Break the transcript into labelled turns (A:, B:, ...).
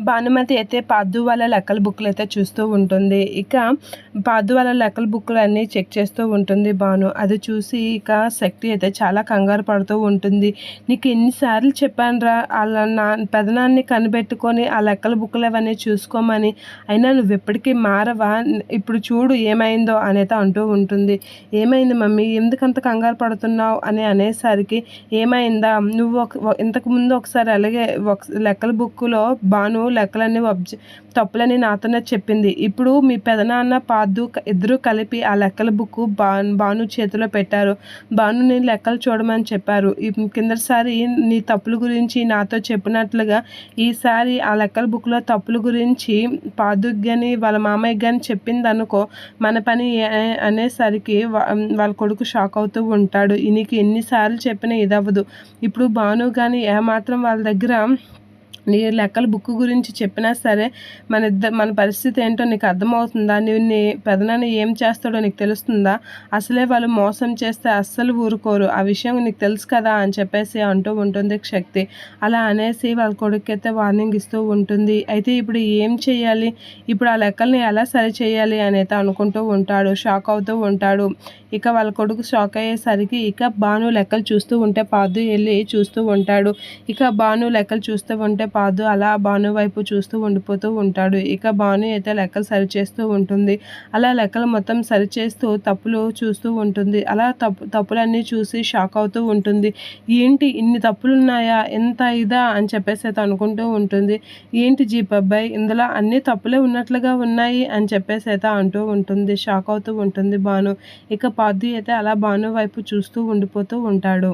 A: భానుమతి అయితే పాదు వాళ్ళ లెక్కల బుక్లు అయితే చూస్తూ ఉంటుంది. ఇక పాదు వాళ్ళ లెక్కల బుక్లు అన్నీ చెక్ చేస్తూ ఉంటుంది భాను. అది చూసి ఇక శక్తి అయితే చాలా కంగారు పడుతూ ఉంటుంది. నీకు ఎన్నిసార్లు చెప్పానురా అలా పెదనాన్ని కనిపెట్టుకొని ఆ లెక్కల బుక్లు అవన్నీ చూసుకోమని, అయినా నువ్వు ఎప్పటికీ మారవా, ఇప్పుడు చూడు ఏమైందో అనేది అంటూ ఉంటుంది. ఏమైంది మమ్మీ, ఎందుకంత కంగారు పడుతున్నావు అని అనేసరికి, ఏమైందా, నువ్వు ఇంతకుముందు ఒకసారి అలాగే లెక్కల బుక్లో భాను లెక్కలన్నీ తప్పులని నాతోనే చెప్పింది. ఇప్పుడు మీ పెదనాన్న పాదు ఇద్దరూ కలిపి ఆ లెక్కల బుక్ భాను చేతిలో పెట్టారు. భానుని లెక్కలు చూడమని చెప్పారు. కిందసారి నీ తప్పుల గురించి నాతో చెప్పినట్లుగా ఈసారి ఆ లెక్కల బుక్లో తప్పుల గురించి పాదుకి కానీ వాళ్ళ మామయ్యకి కానీ చెప్పింది అనుకో, మన పని అనేసరికి వాళ్ళ కొడుకు షాక్ అవుతూ ఉంటాడు. నీకు ఎన్నిసార్లు చెప్పినా ఇదవ్వదు. ఇప్పుడు భాను కానీ ఏమాత్రం వాళ్ళ దగ్గర నీ లెక్కల బుక్ గురించి చెప్పినా సరే మన పరిస్థితి ఏంటో నీకు అర్థమవుతుందా, నీ పెదనాన్న ఏం చేస్తాడో నీకు తెలుస్తుందా, అసలే వాళ్ళు మోసం చేస్తే అస్సలు ఊరుకోరు, ఆ విషయం నీకు తెలుసు కదా అని చెప్పేసి అంటూ ఉంటుంది శక్తి. అలా అనేసి వాళ్ళ కొడుకైతే వార్నింగ్ ఇస్తూ ఉంటుంది. అయితే ఇప్పుడు ఏం చేయాలి, ఇప్పుడు ఆ లెక్కల్ని ఎలా సరి చేయాలి అనేది అనుకుంటూ ఉంటాడు, షాక్ అవుతూ ఉంటాడు. ఇక వాళ్ళ కొడుకు షాక్ అయ్యేసరికి ఇక భాను లెక్కలు చూస్తూ ఉంటే పాదు వెళ్ళి చూస్తూ ఉంటాడు. ఇక భాను లెక్కలు చూస్తూ ఉంటే పాదు అలా భాను వైపు చూస్తూ ఉండిపోతూ ఉంటాడు. ఇక భాను అయితే లెక్కలు సరిచేస్తూ ఉంటుంది. అలా లెక్కలు మొత్తం సరిచేస్తూ తప్పులు చూస్తూ ఉంటుంది. అలా తప్పులన్నీ చూసి షాక్ అవుతూ ఉంటుంది. ఏంటి ఇన్ని తప్పులు ఉన్నాయా, ఎంత ఇదా అని చెప్పేసి అయితే అనుకుంటూ ఉంటుంది. ఏంటి జీప్ అబ్బాయి, ఇందులో అన్ని తప్పులే ఉన్నట్లుగా ఉన్నాయి అని చెప్పేసి అయితే అంటూ ఉంటుంది. షాక్ అవుతూ ఉంటుంది భాను. ఇక పాదు అయితే అలా భాను వైపు చూస్తూ ఉండిపోతూ ఉంటాడు.